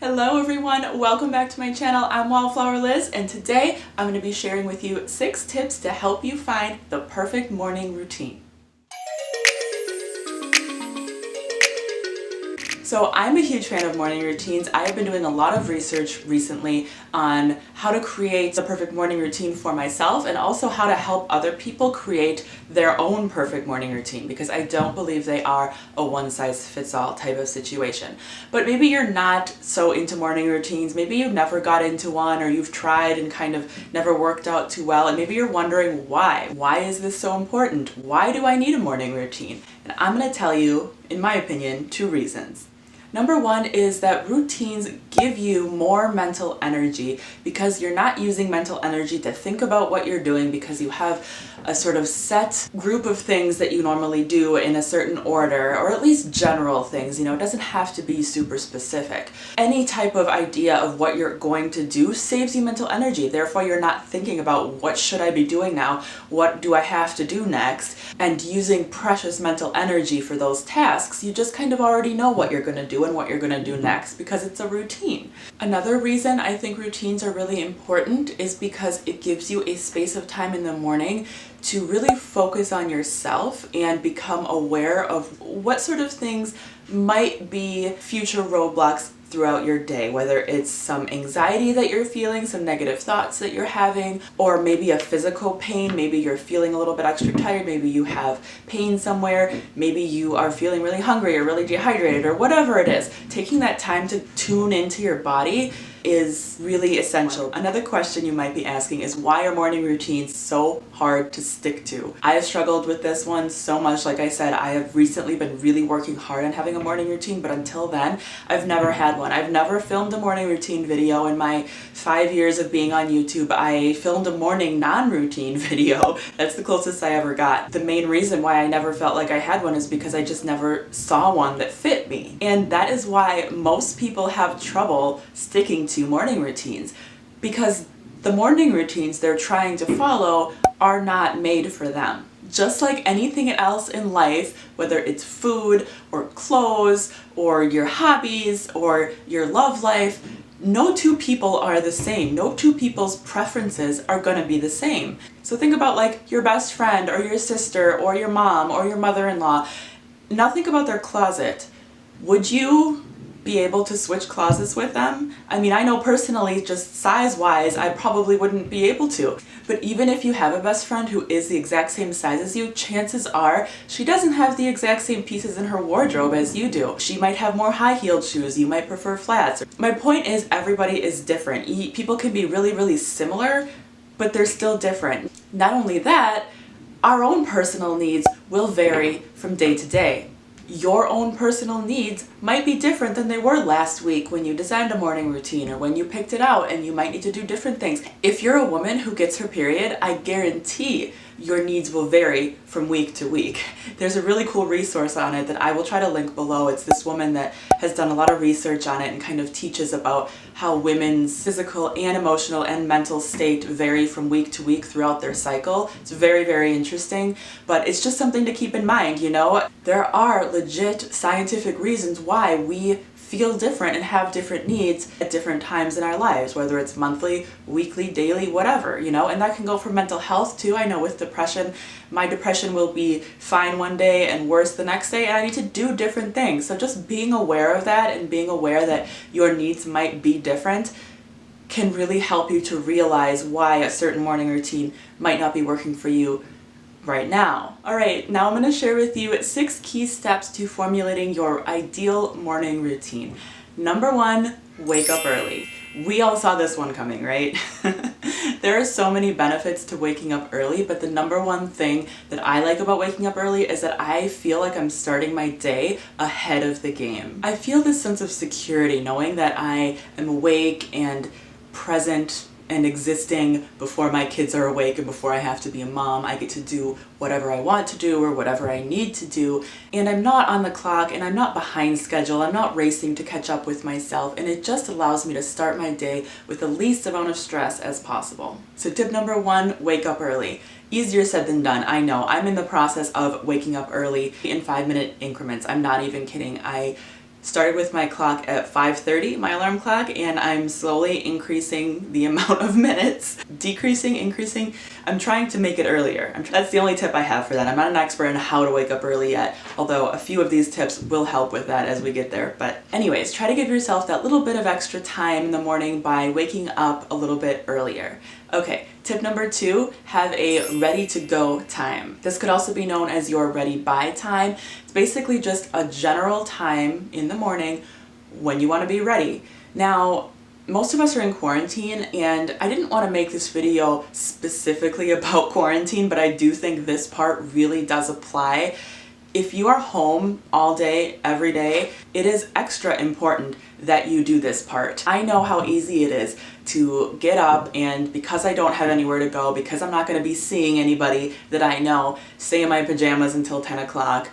Hello everyone, welcome back to my channel. I'm Wildflower Liz, and today I'm going to be sharing with you 6 tips to help you find the perfect morning routine. So I'm a huge fan of morning routines. I have been doing a lot of research recently on how to create the perfect morning routine for myself and also how to help other people create their own perfect morning routine, because I don't believe they are a one-size-fits-all type of situation. But maybe you're not so into morning routines, maybe you never got into one, or you've tried and kind of never worked out too well, and maybe you're wondering why. Why is this so important? Why do I need a morning routine? And I'm going to tell you, in my opinion, 2 reasons. Number 1 is that routines give you more mental energy because you're not using mental energy to think about what you're doing, because you have a sort of set group of things that you normally do in a certain order, or at least general things. You know, it doesn't have to be super specific. Any type of idea of what you're going to do saves you mental energy. Therefore, you're not thinking about what should I be doing now? What do I have to do next? And using precious mental energy for those tasks. You just kind of already know what you're going to do and what you're going to do next because it's a routine. Another reason I think routines are really important is because it gives you a space of time in the morning to really focus on yourself and become aware of what sort of things might be future roadblocks throughout your day, whether it's some anxiety that you're feeling, some negative thoughts that you're having, or maybe a physical pain. Maybe you're feeling a little bit extra tired, maybe you have pain somewhere, maybe you are feeling really hungry or really dehydrated, or whatever it is. Taking that time to tune into your body is really essential. Another question you might be asking is, why are morning routines so hard to stick to? I have struggled with this one so much. Like I said, I have recently been really working hard on having a morning routine, but until then, I've never had one. I've never filmed a morning routine video. In my 5 years of being on YouTube, I filmed a morning non-routine video. That's the closest I ever got. The main reason why I never felt like I had one is because I just never saw one that fit me. And that is why most people have trouble sticking to morning routines, because the morning routines they're trying to follow are not made for them. Just like anything else in life, whether it's food or clothes or your hobbies or your love life, no 2 people are the same. No 2 people's preferences are going to be the same. So think about like your best friend or your sister or your mom or your mother-in-law. Now think about their closet. Would you be able to switch closets with them? I mean, I know personally, just size-wise, I probably wouldn't be able to. But even if you have a best friend who is the exact same size as you, chances are she doesn't have the exact same pieces in her wardrobe as you do. She might have more high-heeled shoes, you might prefer flats. My point is, everybody is different. People can be really, really similar, but they're still different. Not only that, our own personal needs will vary from day to day. Your own personal needs might be different than they were last week when you designed a morning routine or when you picked it out, and you might need to do different things. If you're a woman who gets her period, I guarantee your needs will vary from week to week. There's a really cool resource on it that I will try to link below. It's this woman that has done a lot of research on it and kind of teaches about how women's physical and emotional and mental state vary from week to week throughout their cycle. It's very, very interesting, but it's just something to keep in mind, you know? There are legit scientific reasons why we feel different and have different needs at different times in our lives, whether it's monthly, weekly, daily, whatever, you know, and that can go for mental health too. I know with depression, my depression will be fine one day and worse the next day, and I need to do different things. So just being aware of that and being aware that your needs might be different can really help you to realize why a certain morning routine might not be working for you right now. Alright, now I'm going to share with you 6 key steps to formulating your ideal morning routine. Number 1, wake up early. We all saw this one coming, right? There are so many benefits to waking up early, but the number 1 thing that I like about waking up early is that I feel like I'm starting my day ahead of the game. I feel this sense of security knowing that I am awake and present and existing before my kids are awake and before I have to be a mom. I get to do whatever I want to do or whatever I need to do, and I'm not on the clock and I'm not behind schedule. I'm not racing to catch up with myself, and it just allows me to start my day with the least amount of stress as possible. So tip number 1, wake up early. Easier said than done, I know. I'm in the process of waking up early in 5-minute increments. I'm not even kidding. I started with my clock at 5:30, my alarm clock, and I'm slowly increasing the amount of minutes. Decreasing, increasing. I'm trying to make it earlier. That's the only tip I have for that. I'm not an expert in how to wake up early yet, although a few of these tips will help with that as we get there. But anyways, try to give yourself that little bit of extra time in the morning by waking up a little bit earlier. Okay, tip number 2, have a ready to go time. This could also be known as your ready by time. It's basically just a general time in the morning when you want to be ready. Now, most of us are in quarantine, and I didn't want to make this video specifically about quarantine, but I do think this part really does apply. If you are home all day, every day, it is extra important that you do this part. I know how easy it is to get up, and because I don't have anywhere to go, because I'm not going to be seeing anybody that I know, stay in my pajamas until 10 o'clock,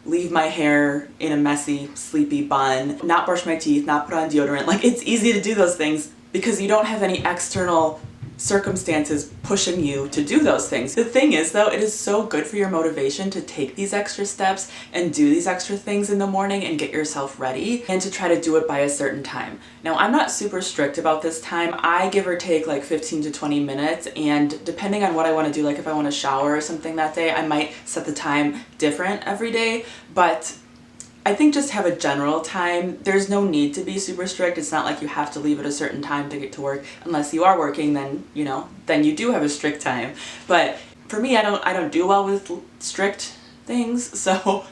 leave my hair in a messy, sleepy bun, not brush my teeth, not put on deodorant. Like, it's easy to do those things because you don't have any external circumstances pushing you to do those things. The thing is, though, it is so good for your motivation to take these extra steps and do these extra things in the morning and get yourself ready, and to try to do it by a certain time. Now, I'm not super strict about this time. I give or take like 15 to 20 minutes, and depending on what I want to do, like if I want to shower or something that day, I might set the time different every day, but I think just have a general time. There's no need to be super strict. It's not like you have to leave at a certain time to get to work. Unless you are working, then, you know, then you do have a strict time. But for me, I don't do well with strict things, so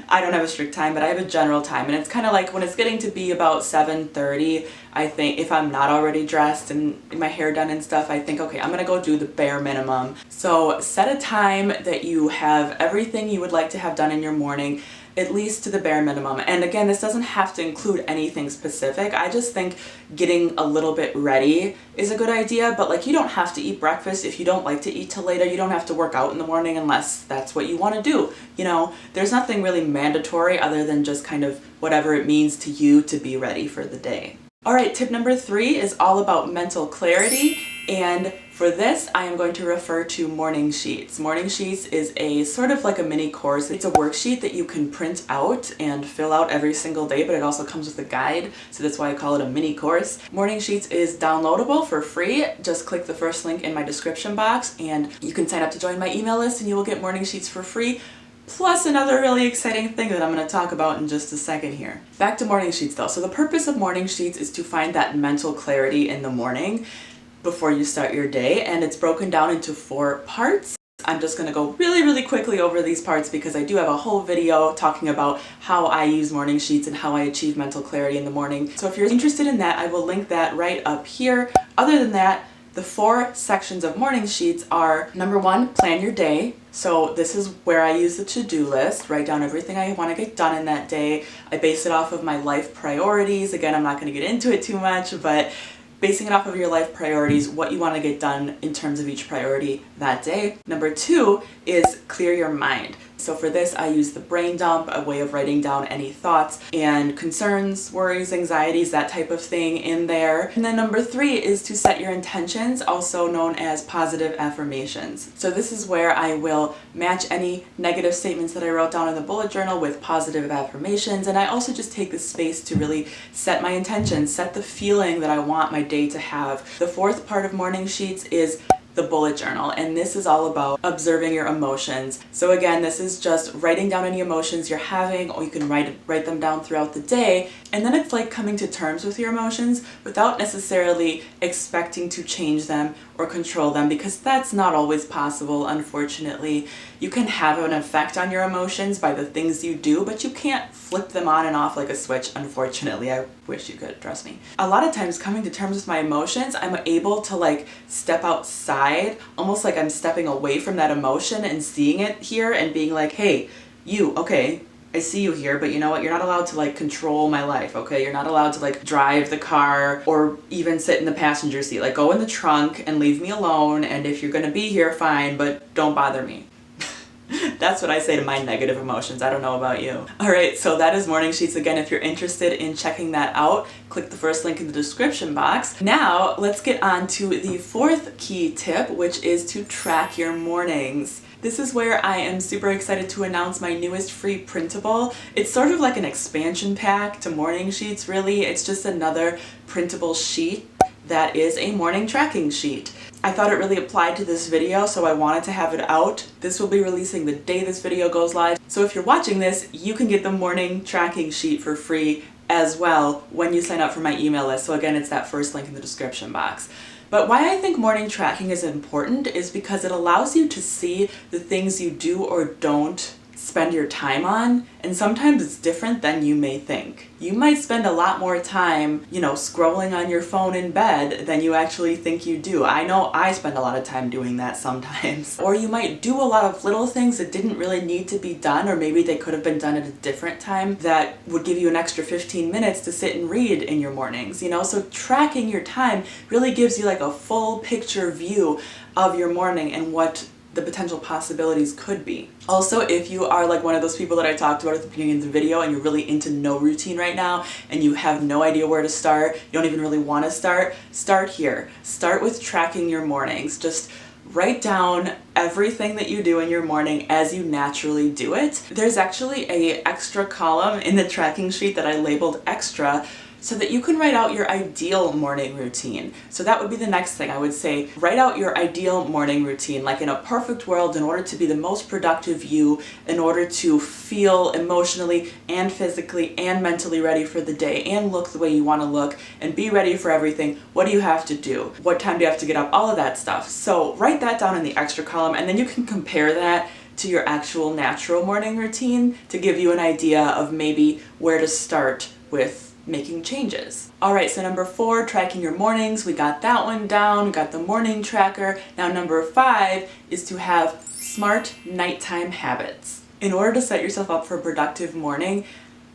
I don't have a strict time, but I have a general time. And it's kind of like when it's getting to be about 7:30, I think, if I'm not already dressed and my hair done and stuff, I think, okay, I'm gonna go do the bare minimum. So set a time that you have everything you would like to have done in your morning, at least to the bare minimum. And again, this doesn't have to include anything specific. I just think getting a little bit ready is a good idea, but like, you don't have to eat breakfast if you don't like to eat till later. You don't have to work out in the morning unless that's what you want to do. You know, there's nothing really mandatory other than just kind of whatever it means to you to be ready for the day. All right, tip number 3 is all about mental clarity, and for this, I am going to refer to morning sheets. Morning sheets is a sort of like a mini course. It's a worksheet that you can print out and fill out every single day, but it also comes with a guide, so that's why I call it a mini course. Morning sheets is downloadable for free. Just click the first link in my description box, and you can sign up to join my email list, and you will get morning sheets for free. Plus another really exciting thing that I'm going to talk about in just a second here. Back to morning sheets though. So the purpose of morning sheets is to find that mental clarity in the morning before you start your day, and it's broken down into 4 parts. I'm just going to go really quickly over these parts because I do have a whole video talking about how I use morning sheets and how I achieve mental clarity in the morning. So if you're interested in that, I will link that right up here. Other than that, the 4 sections of morning sheets are: number 1, plan your day. So this is where I use the to-do list, write down everything I want to get done in that day. I base it off of my life priorities. Again, I'm not going to get into it too much, but basing it off of your life priorities, what you want to get done in terms of each priority that day. Number 2 is clear your mind. So for this, I use the brain dump, a way of writing down any thoughts and concerns, worries, anxieties, that type of thing in there. And then number 3 is to set your intentions, also known as positive affirmations. So this is where I will match any negative statements that I wrote down in the bullet journal with positive affirmations. And I also just take the space to really set my intentions, set the feeling that I want my day to have. The 4th part of morning sheets is the bullet journal, and this is all about observing your emotions. So again, this is just writing down any emotions you're having, or you can write them down throughout the day, and then it's like coming to terms with your emotions without necessarily expecting to change them or control them, because that's not always possible, unfortunately. You can have an effect on your emotions by the things you do, but you can't flip them on and off like a switch, unfortunately. I wish you could, trust me. A lot of times coming to terms with my emotions, I'm able to like step outside, almost like I'm stepping away from that emotion and seeing it here and being like, hey, you, okay, I see you here, but you know what? You're not allowed to like control my life, okay? You're not allowed to like drive the car or even sit in the passenger seat. Like, go in the trunk and leave me alone, and if you're gonna be here, fine, but don't bother me. That's what I say to my negative emotions. I don't know about you. All right, so that is morning sheets. Again, if you're interested in checking that out, click the first link in the description box. Now, let's get on to the 4th key tip, which is to track your mornings. This is where I am super excited to announce my newest free printable. It's sort of like an expansion pack to morning sheets, really. It's just another printable sheet that is a morning tracking sheet. I thought it really applied to this video, so I wanted to have it out. This will be releasing the day this video goes live. So if you're watching this, you can get the morning tracking sheet for free as well when you sign up for my email list. So again, it's that first link in the description box. But why I think morning tracking is important is because it allows you to see the things you do or don't spend your time on, and sometimes it's different than you may think. You might spend a lot more time, scrolling on your phone in bed than you actually think you do. I know I spend a lot of time doing that sometimes. Or you might do a lot of little things that didn't really need to be done, or maybe they could have been done at a different time that would give you an extra 15 minutes to sit and read in your mornings, So tracking your time really gives you like a full picture view of your morning and what the potential possibilities could be. Also, if you are like one of those people that I talked about at the beginning of the video and you're really into no routine right now and you have no idea where to start, you don't even really want to start here. Start with tracking your mornings. Just write down everything that you do in your morning as you naturally do it. There's actually an extra column in the tracking sheet that I labeled extra so that you can write out your ideal morning routine. So that would be the next thing I would say. Write out your ideal morning routine. Like in a perfect world, in order to be the most productive you, in order to feel emotionally and physically and mentally ready for the day and look the way you want to look and be ready for everything, what do you have to do? What time do you have to get up? All of that stuff. So write that down in the extra column, and then you can compare that to your actual natural morning routine to give you an idea of maybe where to start with making changes. All right, so number 4, tracking your mornings. We got that one down. We got the morning tracker. Now number 5 is to have smart nighttime habits. In order to set yourself up for a productive morning,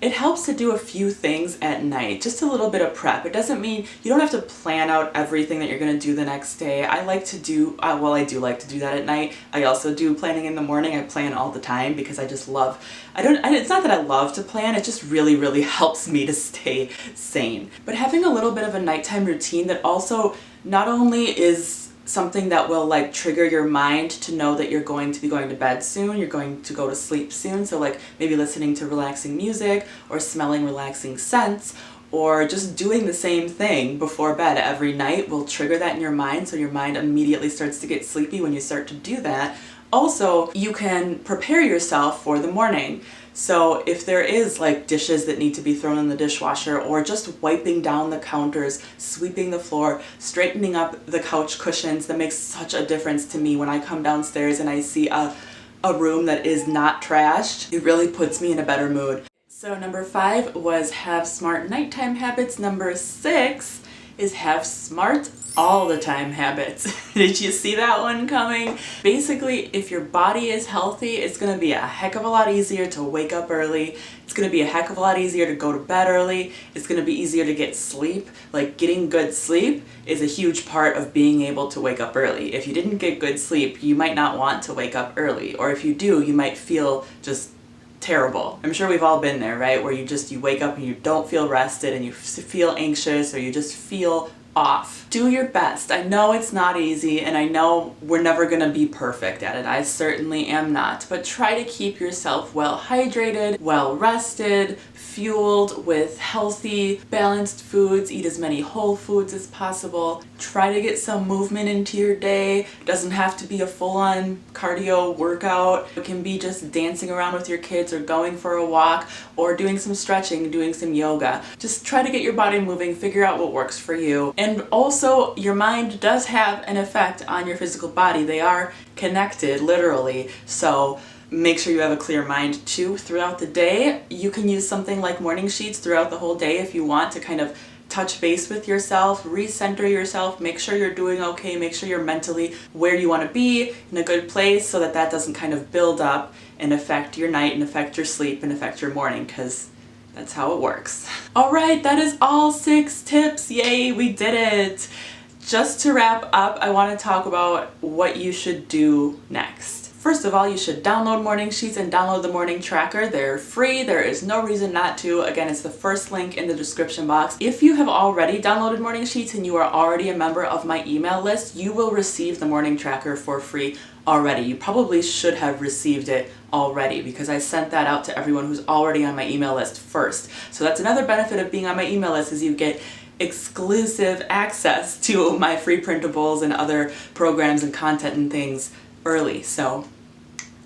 it helps to do a few things at night, just a little bit of prep. It doesn't mean you don't have to plan out everything that you're going to do the next day. I like to do, I do like to do that at night. I also do planning in the morning. I plan all the time because I just love, it's not that I love to plan, it just really, really helps me to stay sane. But having a little bit of a nighttime routine that also not only is something that will like trigger your mind to know that you're going to be going to bed soon, you're going to go to sleep soon. So like maybe listening to relaxing music or smelling relaxing scents or just doing the same thing before bed every night will trigger that in your mind, so your mind immediately starts to get sleepy when you start to do that. Also, you can prepare yourself for the morning. So if there is like dishes that need to be thrown in the dishwasher, or just wiping down the counters, sweeping the floor, straightening up the couch cushions, that makes such a difference to me when I come downstairs and I see a room that is not trashed. It really puts me in a better mood. So number 5 was have smart nighttime habits. Number 6 is have smart all the time habits. Did you see that one coming? Basically, if your body is healthy, it's gonna be a heck of a lot easier to wake up early. It's gonna be a heck of a lot easier to go to bed early. It's gonna be easier to get sleep. Like getting good sleep is a huge part of being able to wake up early. If you didn't get good sleep, you might not want to wake up early. Or if you do, you might feel just terrible. I'm sure we've all been there, right? Where you wake up and you don't feel rested and you feel anxious, or you just feel off. Do your best. I know it's not easy, and I know we're never gonna be perfect at it. I certainly am not, but try to keep yourself well hydrated, well rested, fueled with healthy, balanced foods. Eat as many whole foods as possible. Try to get some movement into your day. It doesn't have to be a full-on cardio workout. It can be just dancing around with your kids, or going for a walk, or doing some stretching, doing some yoga. Just try to get your body moving, figure out what works for you. And also, your mind does have an effect on your physical body. They are connected, literally. So make sure you have a clear mind too throughout the day. You can use something like morning sheets throughout the whole day if you want to kind of touch base with yourself, recenter yourself, make sure you're doing okay, make sure you're mentally where you want to be, in a good place, so that that doesn't kind of build up and affect your night and affect your sleep and affect your morning, because that's how it works. All right, that is all 6 tips. Yay, we did it. Just to wrap up, I want to talk about what you should do next. First of all, you should download morning sheets and download the morning tracker. They're free. There is no reason not to. Again, it's the first link in the description box. If you have already downloaded morning sheets and you are already a member of my email list, you will receive the morning tracker for free already. You probably should have received it already because I sent that out to everyone who's already on my email list first. So that's another benefit of being on my email list, is you get exclusive access to my free printables and other programs and content and things early. So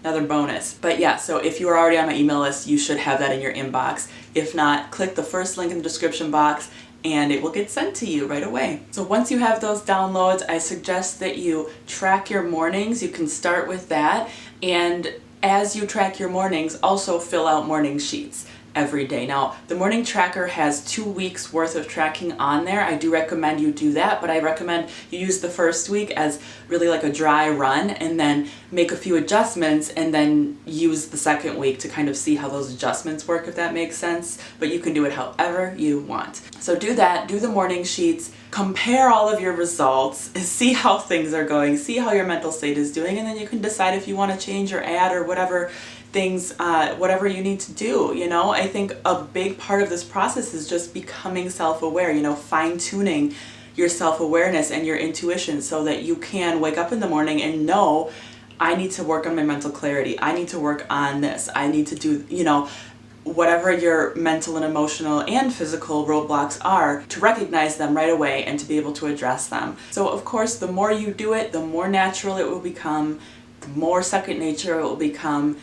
another bonus. But yeah, so if you are already on my email list, you should have that in your inbox. If not, click the first link in the description box and it will get sent to you right away. So once you have those downloads, I suggest that you track your mornings. You can start with that, and as you track your mornings, also fill out morning sheets every day. Now, the morning tracker has 2 weeks worth of tracking on there. I do recommend you do that, but I recommend you use the first week as really like a dry run and then make a few adjustments and then use the second week to kind of see how those adjustments work, if that makes sense. But you can do it however you want. So do that, do the morning sheets, compare all of your results, see how things are going, see how your mental state is doing, and then you can decide if you want to change or add or whatever things, whatever you need to do. You know, I think a big part of this process is just becoming self-aware, you know, fine-tuning your self-awareness and your intuition so that you can wake up in the morning and know, I need to work on my mental clarity, I need to work on this, I need to do, you know, whatever your mental and emotional and physical roadblocks are, to recognize them right away and to be able to address them. So of course, the more you do it, the more natural it will become, the more second nature it will become.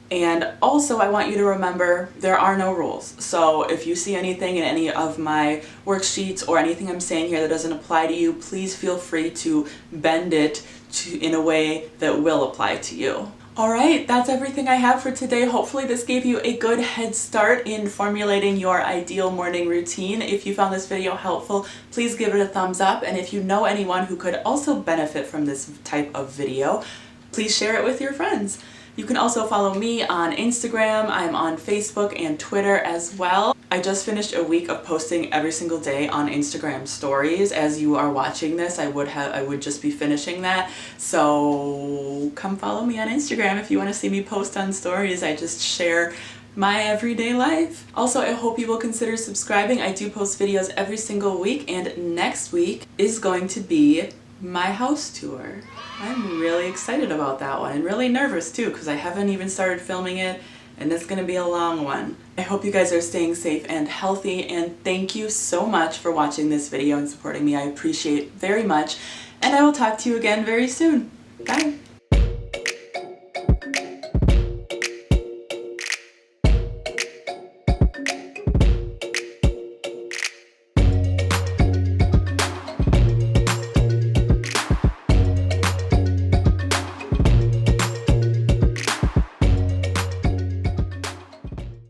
And also, I want you to remember, there are no rules. So if you see anything in any of my worksheets or anything I'm saying here that doesn't apply to you, please feel free to bend it in a way that will apply to you. All right, that's everything I have for today. Hopefully this gave you a good head start in formulating your ideal morning routine. If you found this video helpful, please give it a thumbs up. And if you know anyone who could also benefit from this type of video, please share it with your friends. You can also follow me on Instagram. I'm on Facebook and Twitter as well. I just finished a week of posting every single day on Instagram stories. As you are watching this, I would just be finishing that. So come follow me on Instagram if you want to see me post on stories. I just share my everyday life. Also, I hope you will consider subscribing. I do post videos every single week, and next week is going to be my house tour. I'm really excited about that one and really nervous too, because I haven't even started filming it and it's going to be a long one. I hope you guys are staying safe and healthy, and thank you so much for watching this video and supporting me. I appreciate it very much, and I will talk to you again very soon. Bye!